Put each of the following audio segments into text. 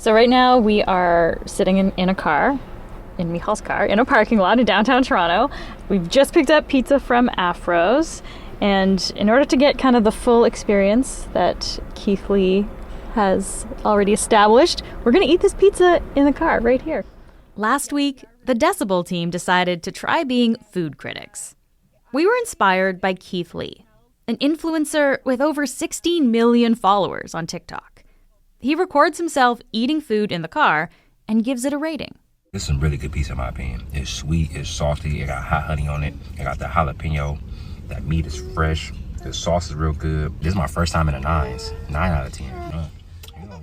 So right now we are sitting in a car, in Michal's car, in a parking lot in downtown Toronto. We've just picked up pizza from Afro's, and in order to get kind of the full experience that Keith Lee has already established, we're going to eat this pizza in the car right here. Last week, the Decibel team decided to try being food critics. We were inspired by Keith Lee, an influencer with over 16 million followers on TikTok. He records himself eating food in the car and gives it a rating. This is some really good pizza in my opinion. It's sweet, it's salty, it got hot honey on it, it got the jalapeno, that meat is fresh, the sauce is real good. This is my first time in the 9s, 9 out of 10.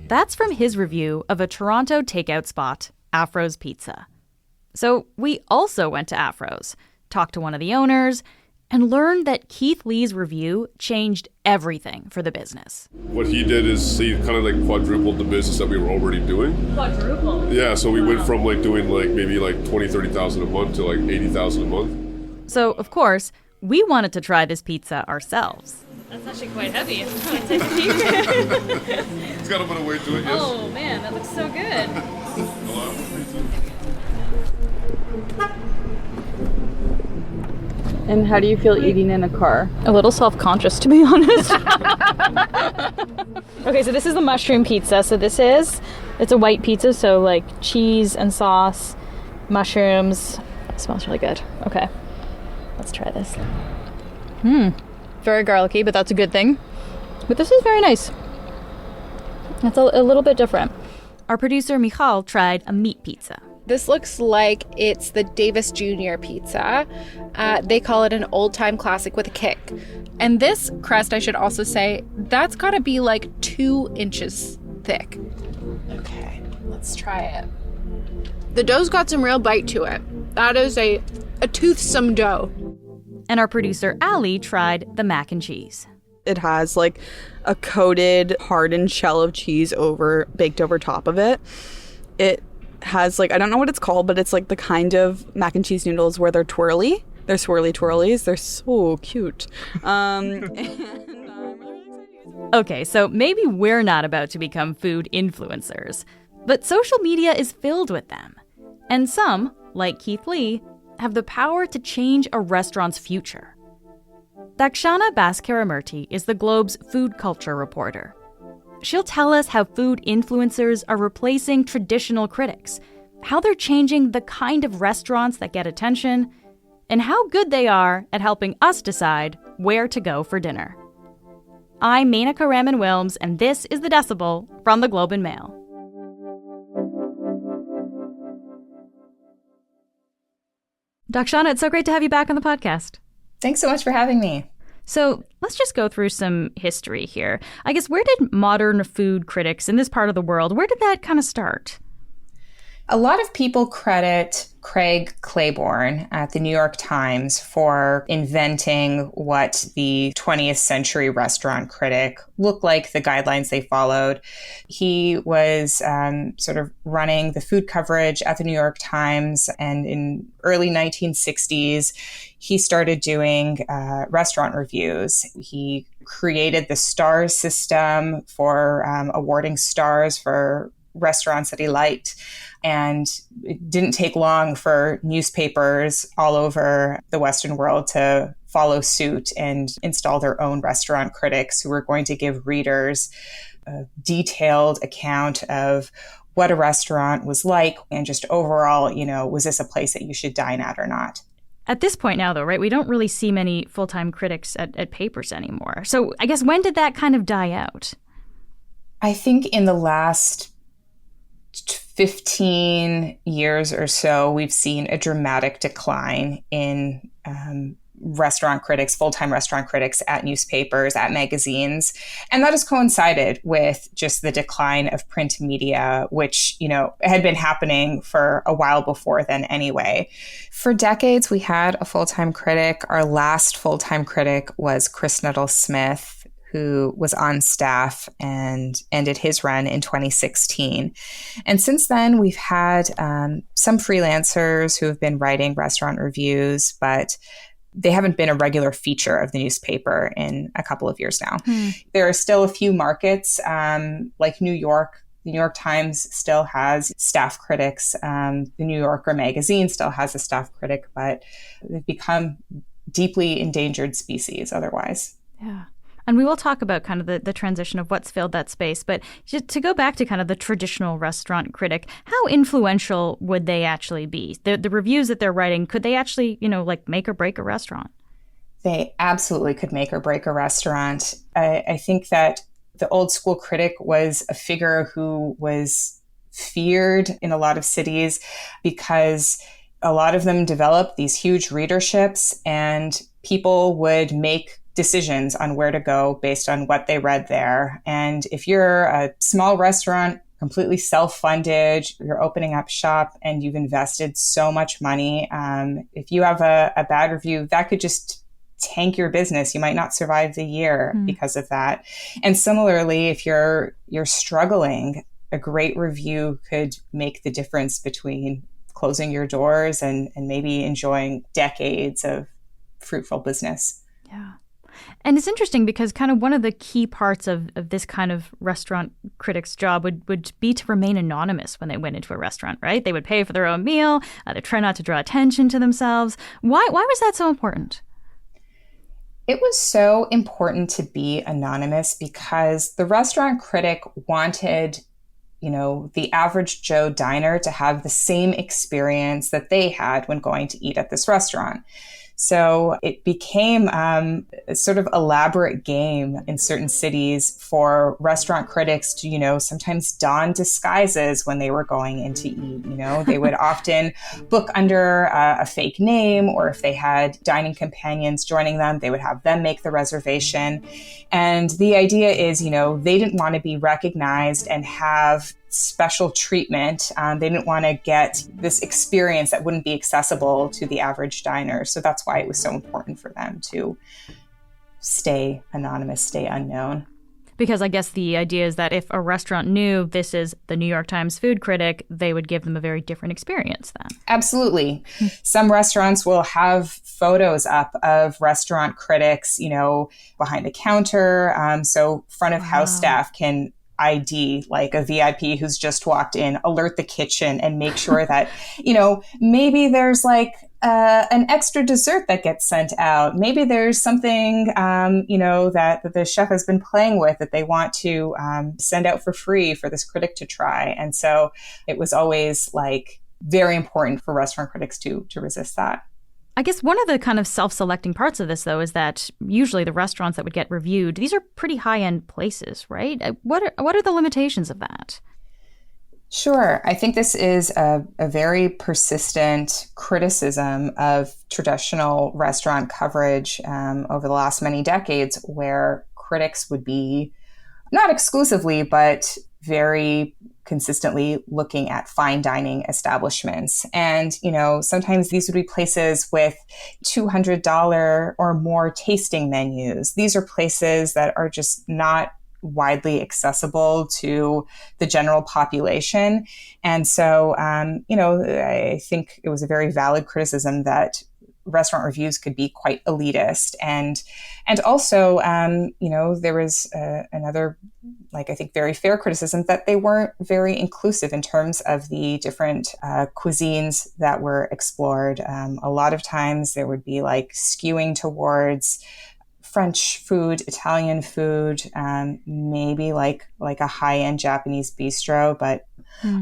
That's from his review of a Toronto takeout spot, Afro's Pizza. So we also went to Afro's, talked to one of the owners, and learned that Keith Lee's review changed everything for the business. What he did is he kind of like quadrupled the business that we were already doing. Quadrupled? Yeah, so we went from like doing like maybe like 20, 30,000 a month to like 80,000 a month. So, of course, we wanted to try this pizza ourselves. That's actually quite heavy. It's got a bit of weight to it, yes. Oh man, that looks so good. And how do you feel eating in a car? A little self-conscious, to be honest. Okay, so this is the mushroom pizza. So it's a white pizza, so like cheese and sauce, mushrooms. It smells really good. Okay, let's try this. Very garlicky, but that's a good thing. But this is very nice. It's a little bit different. Our producer Michal tried a meat pizza. This looks like it's the Davis Jr. pizza. They call it an old-time classic with a kick. And this crust, I should also say, that's got to be like 2 inches thick. Okay, let's try it. The dough's got some real bite to it. That is a toothsome dough. And our producer Ali tried the mac and cheese. It has like a coated hardened shell of cheese baked over top of it. It has like, I don't know what it's called, but it's like the kind of mac and cheese noodles where they're twirly. They're swirly twirlies. They're so cute. Okay, so maybe we're not about to become food influencers, but social media is filled with them. And some, like Keith Lee, have the power to change a restaurant's future. Dakshana Bascaramurty is the Globe's food culture reporter. She'll tell us how food influencers are replacing traditional critics, how they're changing the kind of restaurants that get attention, and how good they are at helping us decide where to go for dinner. I'm Menaka Raman-Wilms, and this is The Decibel from the Globe and Mail. Dakshana, it's so great to have you back on the podcast. Thanks so much for having me. So let's just go through some history here. I guess, where did modern food critics in this part of the world, where did that kind of start? A lot of people credit Craig Claiborne at the New York Times for inventing what the 20th century restaurant critic looked like, the guidelines they followed. He was sort of running the food coverage at the New York Times, and in early 1960s, he started doing restaurant reviews. He created the stars system for awarding stars for restaurants that he liked. And it didn't take long for newspapers all over the Western world to follow suit and install their own restaurant critics who were going to give readers a detailed account of what a restaurant was like and just overall, was this a place that you should dine at or not? At this point now, though, right, we don't really see many full-time critics at papers anymore. So I guess, when did that kind of die out? I think in the last 15 years or so, we've seen a dramatic decline in restaurant critics, full-time restaurant critics at newspapers, at magazines. And that has coincided with just the decline of print media, which, had been happening for a while before then anyway. For decades, we had a full-time critic. Our last full-time critic was Chris Nuttall-Smith, who was on staff and ended his run in 2016. And since then, we've had some freelancers who have been writing restaurant reviews, but they haven't been a regular feature of the newspaper in a couple of years now. There are still a few markets like New York The New York Times still has staff critics. The New Yorker magazine still has a staff critic, but they've become deeply endangered species otherwise. Yeah. And we will talk about kind of the transition of what's filled that space. But just to go back to kind of the traditional restaurant critic, how influential would they actually be? The reviews that they're writing, could they actually, like make or break a restaurant? They absolutely could make or break a restaurant. I think that the old school critic was a figure who was feared in a lot of cities because a lot of them developed these huge readerships, and people would make decisions on where to go based on what they read there. And if you're a small restaurant, completely self-funded, you're opening up shop and you've invested so much money, if you have a bad review, that could just tank your business. You might not survive the year because of that. And similarly, if you're struggling, a great review could make the difference between closing your doors and maybe enjoying decades of fruitful business. Yeah. And it's interesting because kind of one of the key parts of this kind of restaurant critic's job would be to remain anonymous when they went into a restaurant, right? They would pay for their own meal. They try not to draw attention to themselves. Why was that so important? It was so important to be anonymous because the restaurant critic wanted, the average Joe diner to have the same experience that they had when going to eat at this restaurant. So it became a sort of elaborate game in certain cities for restaurant critics to, sometimes don disguises when they were going in to eat. They would often book under a fake name, or if they had dining companions joining them, they would have them make the reservation. And the idea is, they didn't want to be recognized and have special treatment. They didn't want to get this experience that wouldn't be accessible to the average diner. So that's why it was so important for them to stay anonymous, stay unknown. Because I guess the idea is that if a restaurant knew this is the New York Times food critic, they would give them a very different experience then. Absolutely. Some restaurants will have photos up of restaurant critics, behind the counter. So front of house staff can ID like a VIP who's just walked in, alert the kitchen and make sure that, maybe there's like an extra dessert that gets sent out. Maybe there's something, that the chef has been playing with that they want to send out for free for this critic to try. And so it was always like very important for restaurant critics to resist that. I guess one of the kind of self-selecting parts of this, though, is that usually the restaurants that would get reviewed, these are pretty high-end places, right? What are the limitations of that? Sure. I think this is a very persistent criticism of traditional restaurant coverage over the last many decades, where critics would be not exclusively, but very consistently looking at fine dining establishments. And, sometimes these would be places with $200 or more tasting menus. These are places that are just not widely accessible to the general population. And so, I think it was a very valid criticism that restaurant reviews could be quite elitist. And also, there was another, I think, very fair criticism that they weren't very inclusive in terms of the different cuisines that were explored. A lot of times there would be skewing towards French food, Italian food, maybe like a high-end Japanese bistro, but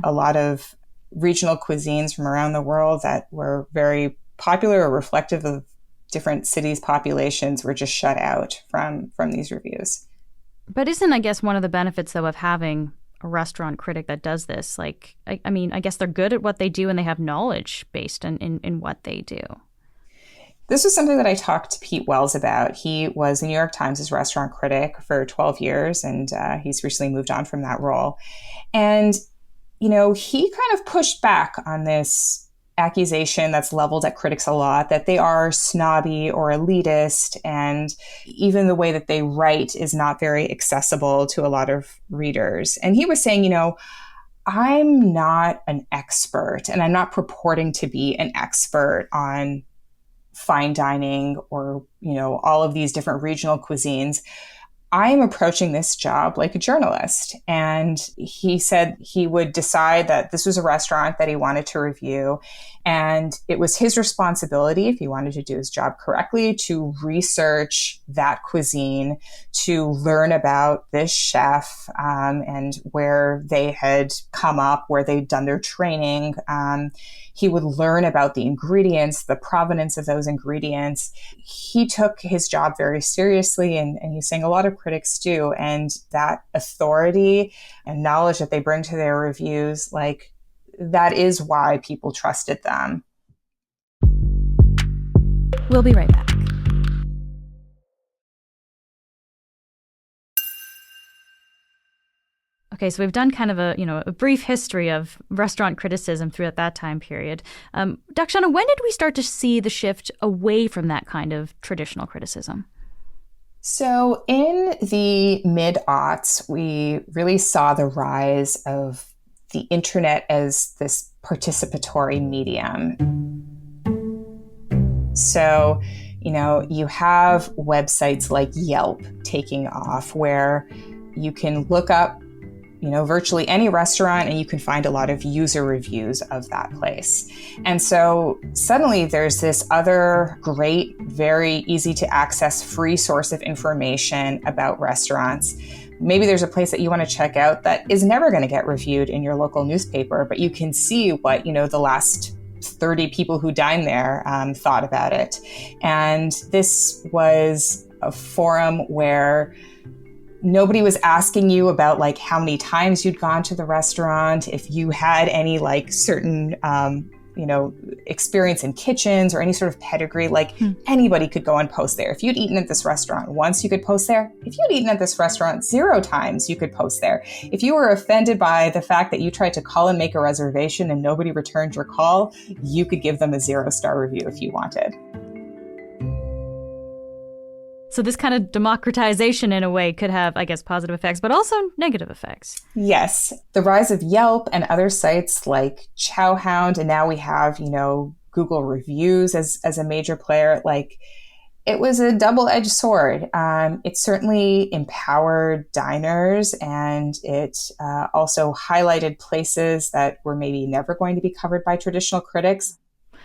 a lot of regional cuisines from around the world that were very popular or reflective of different cities' populations were just shut out from these reviews. But isn't, I guess, one of the benefits, though, of having a restaurant critic that does this, I guess they're good at what they do and they have knowledge based in what they do. This was something that I talked to Pete Wells about. He was the New York Times' restaurant critic for 12 years, and he's recently moved on from that role. And, he kind of pushed back on this accusation that's leveled at critics a lot, that they are snobby or elitist, and even the way that they write is not very accessible to a lot of readers. And he was saying, I'm not an expert, and I'm not purporting to be an expert on fine dining or, all of these different regional cuisines. I'm approaching this job like a journalist. And he said he would decide that this was a restaurant that he wanted to review. And it was his responsibility, if he wanted to do his job correctly, to research that cuisine, to learn about this chef and where they had come up, where they'd done their training. He would learn about the ingredients, the provenance of those ingredients. He took his job very seriously, and he's saying a lot of critics do. And that authority and knowledge that they bring to their reviews, like, that is why people trusted them. We'll be right back. Okay, so we've done kind of a brief history of restaurant criticism throughout that time period. Dakshana, when did we start to see the shift away from that kind of traditional criticism? So in the mid-aughts, we really saw the rise of the internet as this participatory medium. So, you have websites like Yelp taking off where you can look up virtually any restaurant and you can find a lot of user reviews of that place. And so suddenly there's this other great, very easy to access free source of information about restaurants. Maybe there's a place that you want to check out that is never going to get reviewed in your local newspaper, but you can see what, the last 30 people who dined there thought about it. And this was a forum where nobody was asking you about like how many times you'd gone to the restaurant, if you had any like certain, experience in kitchens or any sort of pedigree. Like anybody could go and post there. If you'd eaten at this restaurant once, you could post there. If you'd eaten at this restaurant 0 times, you could post there. If you were offended by the fact that you tried to call and make a reservation and nobody returned your call, you could give them a 0-star review if you wanted. So this kind of democratization in a way could have, I guess, positive effects, but also negative effects. Yes. The rise of Yelp and other sites like Chow Hound, and now we have, Google reviews as a major player, like it was a double-edged sword. It certainly empowered diners, and it also highlighted places that were maybe never going to be covered by traditional critics.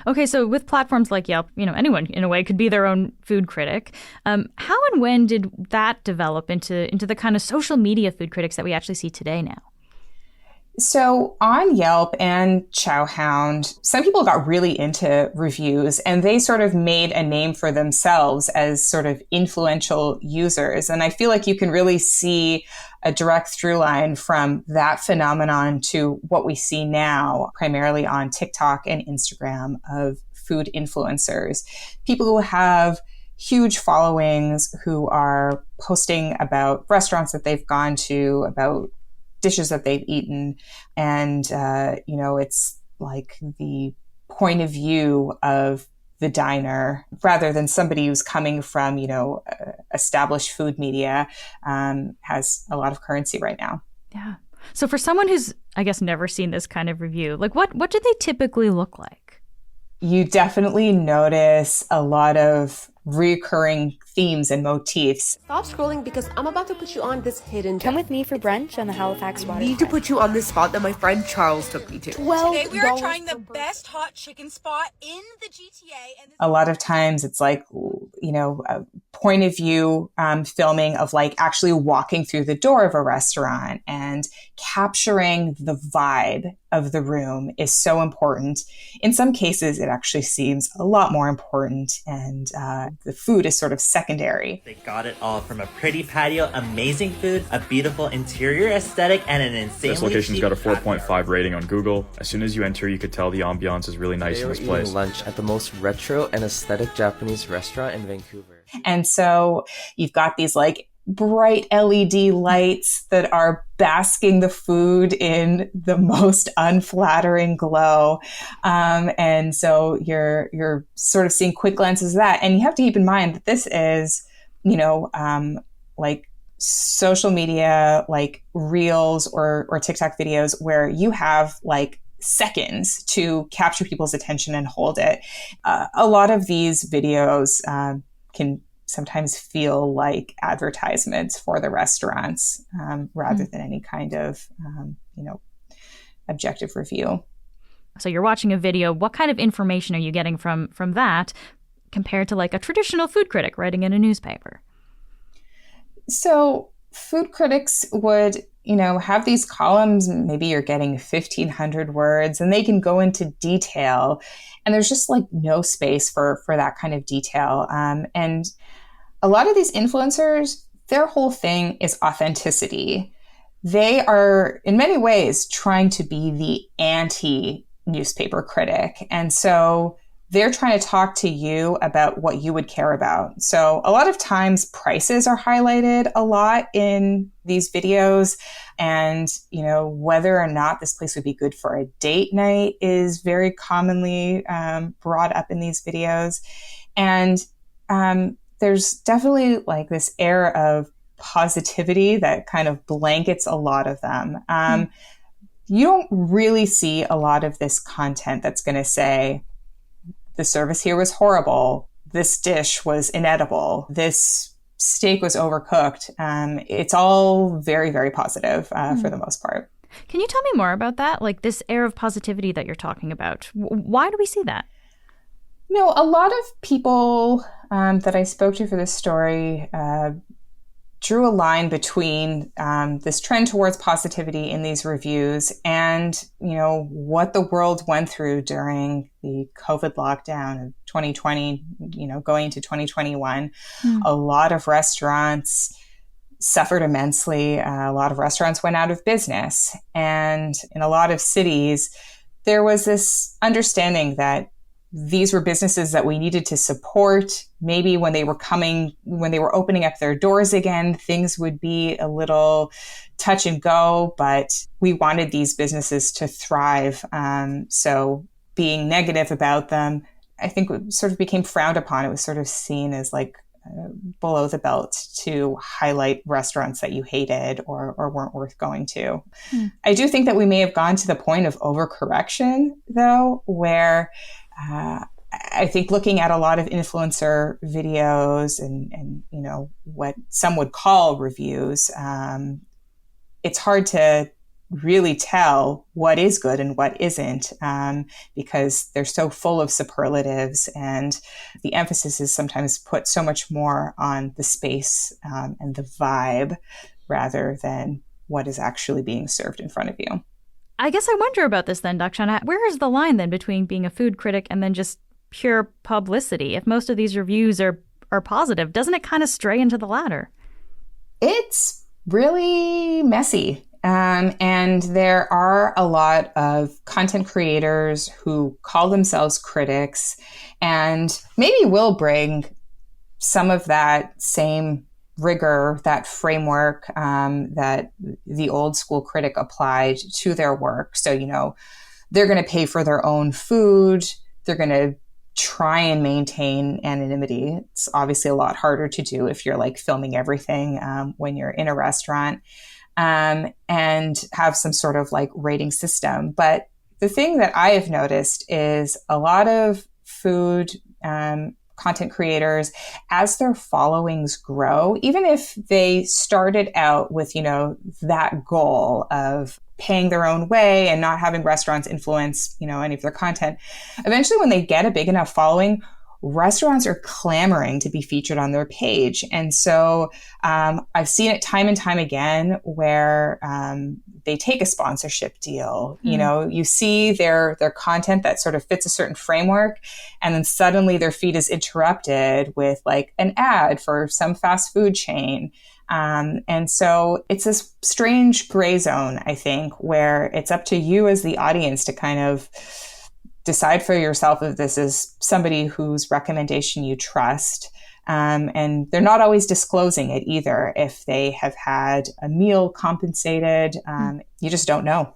Okay, so with platforms like Yelp, anyone in a way could be their own food critic. How and when did that develop into the kind of social media food critics that we actually see today now? So on Yelp and Chow Hound, some people got really into reviews and they sort of made a name for themselves as sort of influential users. And I feel like you can really see a direct through line from that phenomenon to what we see now, primarily on TikTok and Instagram, of food influencers. People who have huge followings, who are posting about restaurants that they've gone to, about dishes that they've eaten. And, it's like the point of view of the diner rather than somebody who's coming from, established food media, has a lot of currency right now. Yeah. So for someone who's, I guess, never seen this kind of review, like what do they typically look like? You definitely notice a lot of recurring themes and motifs. Stop scrolling because I'm about to put you on this hidden Come with me for brunch on the Halifax waterfront. I need to put you on this spot that my friend Charles took me to. Today we are trying the best hot chicken spot in the GTA. And a lot of times it's like, a point of view filming of like actually walking through the door of a restaurant and capturing the vibe of the room is so important. In some cases, it actually seems a lot more important, and the food is sort of secondary. They got it all from a pretty patio, amazing food, a beautiful interior aesthetic, and an insanely This location's got a 4.5 rating on Google. As soon as you enter, you could tell the ambiance is really nice in this place. Lunch at the most retro and aesthetic Japanese restaurant in Vancouver. And so you've got these like bright LED lights that are basking the food in the most unflattering glow. And so you're sort of seeing quick glances of that. And you have to keep in mind that this is, like social media, like reels or TikTok videos where you have like seconds to capture people's attention and hold it. A lot of these videos can sometimes feel like advertisements for the restaurants rather than any kind of, objective review. So you're watching a video. What kind of information are you getting from that compared to like a traditional food critic writing in a newspaper? So food critics would, have these columns. Maybe you're getting 1,500 words and they can go into detail. And there's just like no space for that kind of detail. And a lot of these influencers, their whole thing is authenticity. They are, in many ways, trying to be the anti-newspaper critic. And so they're trying to talk to you about what you would care about. So a lot of times prices are highlighted a lot in these videos. And, whether or not this place would be good for a date night is very commonly brought up in these videos. And there's definitely like this air of positivity that kind of blankets a lot of them. You don't really see a lot of this content that's going to say, the service here was horrible, this dish was inedible, this steak was overcooked. It's all very, very positive for the most part. Can you tell me more about that? Like this air of positivity that you're talking about. Why do we see that? A lot of people that I spoke to for this story drew a line between this trend towards positivity in these reviews and, what the world went through during the COVID lockdown of 2020, going into 2021. A lot of restaurants suffered immensely. A lot of restaurants went out of business. And in a lot of cities, there was this understanding that these were businesses that we needed to support. Maybe when they were opening up their doors again, things would be a little touch and go, but we wanted these businesses to thrive. So being negative about them, I think it sort of became frowned upon. It was sort of seen as like below the belt to highlight restaurants that you hated or weren't worth going to. I do think that we may have gone to the point of overcorrection, though, where I think looking at a lot of influencer videos and what some would call reviews, it's hard to really tell what is good and what isn't because they're so full of superlatives, and the emphasis is sometimes put so much more on the space and the vibe rather than what is actually being served in front of you. I guess I wonder about this then, Dakshana. Where is the line then between being a food critic and then just pure publicity? If most of these reviews are positive, doesn't it kind of stray into the latter? It's really messy. And there are a lot of content creators who call themselves critics and maybe will bring some of that same rigor, that framework that the old school critic applied to their work. So, they're going to pay for their own food. They're going to try and maintain anonymity. It's obviously a lot harder to do if you're like filming everything when you're in a restaurant and have some sort of like rating system. But the thing that I have noticed is a lot of food content creators, as their followings grow, even if they started out with, that goal of paying their own way and not having restaurants influence, any of their content, eventually when they get a big enough following, restaurants are clamoring to be featured on their page. And so I've seen it time and time again where they take a sponsorship deal. You see their content that sort of fits a certain framework, and then suddenly their feed is interrupted with like an ad for some fast food chain. And so it's this strange gray zone, I think, where it's up to you as the audience to kind of decide for yourself if this is somebody whose recommendation you trust. And they're not always disclosing it either. If they have had a meal compensated, you just don't know.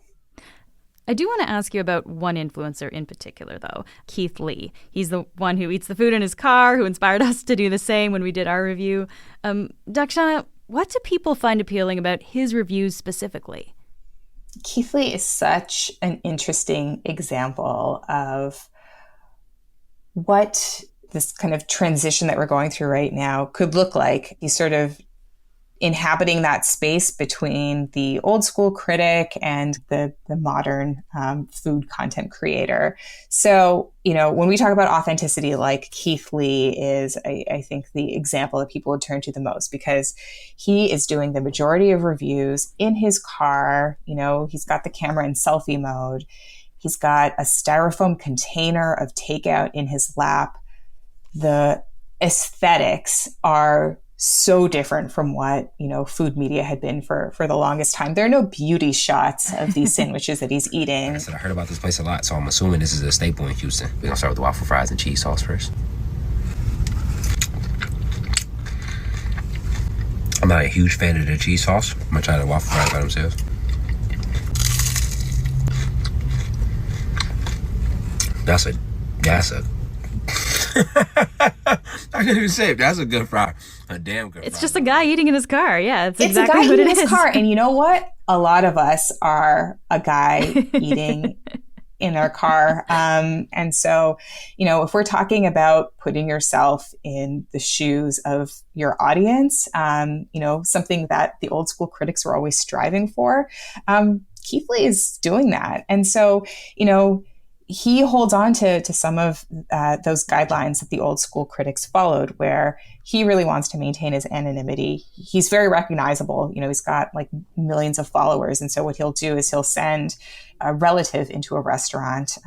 I do want to ask you about one influencer in particular, though, Keith Lee. He's the one who eats the food in his car, who inspired us to do the same when we did our review. Dakshana, what do people find appealing about his reviews specifically? Keith Lee is such an interesting example of what this kind of transition that we're going through right now could look like. He's sort of inhabiting that space between the old school critic and the modern food content creator. So, when we talk about authenticity, like Keith Lee is, I think, the example that people would turn to the most, because he is doing the majority of reviews in his car. He's got the camera in selfie mode. He's got a styrofoam container of takeout in his lap. The aesthetics are so different from what, food media had been for the longest time. There are no beauty shots of these sandwiches that he's eating. Like I said, I heard about this place a lot, so I'm assuming this is a staple in Houston. We're gonna start with the waffle fries and cheese sauce first. I'm not a huge fan of the cheese sauce. I'm gonna try the waffle fries by themselves. That's a I didn't even say it. That's a good fry. A damn good fry. It's just a guy eating in his car. Yeah, it's exactly a guy what eating it in his is. car. And you know what? A lot of us are a guy eating in our car. And so, if we're talking about putting yourself in the shoes of your audience, something that the old school critics were always striving for, Keith Lee is doing that. And so, he holds on to some of those guidelines that the old school critics followed, where he really wants to maintain his anonymity. He's very recognizable. He's got like millions of followers. And so what he'll do is he'll send a relative into a restaurant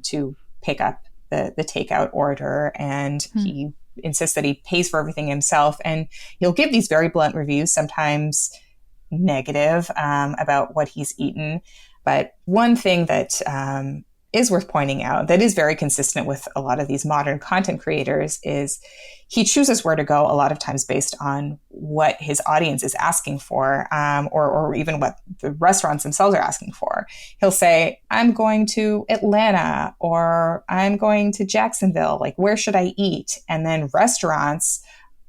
to pick up the takeout order. And he insists that he pays for everything himself. And he'll give these very blunt reviews, sometimes negative, about what he's eaten. But one thing that is worth pointing out that is very consistent with a lot of these modern content creators is he chooses where to go a lot of times based on what his audience is asking for, or even what the restaurants themselves are asking for. He'll say, I'm going to Atlanta, or I'm going to Jacksonville, like, where should I eat? And then restaurants,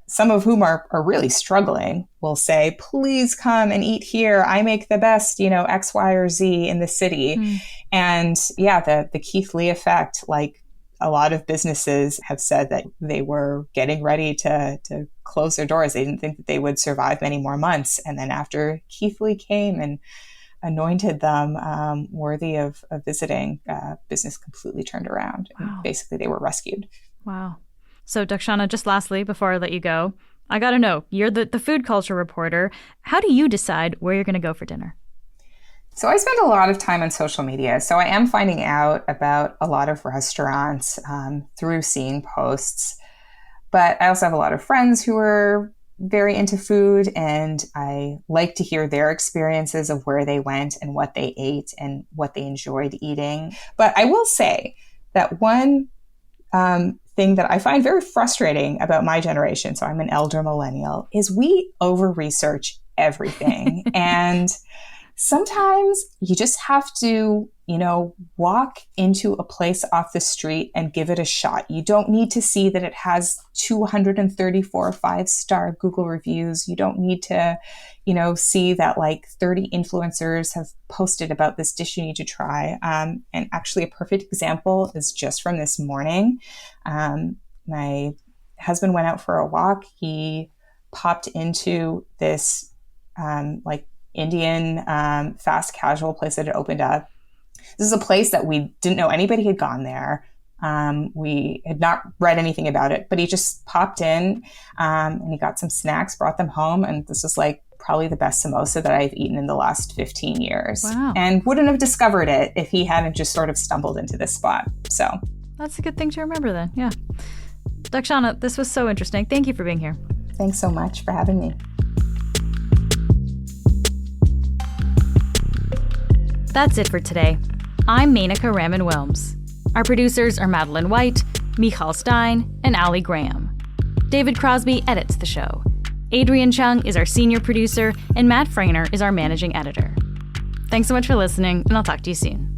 some of whom are really struggling, will say, please come and eat here. I make the best, X, Y, or Z in the city. And yeah, the Keith Lee effect, like a lot of businesses have said that they were getting ready to close their doors. They didn't think that they would survive many more months. And then after Keith Lee came and anointed them worthy of visiting, business completely turned around. Wow. And basically, they were rescued. Wow. So, Dakshana, just lastly, before I let you go, I got to know, you're the food culture reporter. How do you decide where you're going to go for dinner? So I spend a lot of time on social media. So I am finding out about a lot of restaurants through seeing posts. But I also have a lot of friends who are very into food, and I like to hear their experiences of where they went and what they ate and what they enjoyed eating. But I will say that one thing that I find very frustrating about my generation, so I'm an elder millennial, is we over-research everything. And sometimes you just have to, walk into a place off the street and give it a shot. You don't need to see that it has 234 5-star Google reviews. You don't need to, see that like 30 influencers have posted about this dish you need to try. And actually a perfect example is just from this morning. My husband went out for a walk. He popped into this Indian fast casual place that had opened up. This is a place that we didn't know anybody had gone there. We had not read anything about it, but he just popped in and he got some snacks, brought them home. And this was like probably the best samosa that I've eaten in the last 15 years. Wow. And wouldn't have discovered it if he hadn't just sort of stumbled into this spot. So that's a good thing to remember then. Yeah. Dakshana, this was so interesting. Thank you for being here. Thanks so much for having me. That's it for today. I'm Menaka Raman-Wilms. Our producers are Madeline White, Michal Stein, and Ali Graham. David Crosby edits the show. Adrian Chung is our senior producer, and Matt Frainer is our managing editor. Thanks so much for listening, and I'll talk to you soon.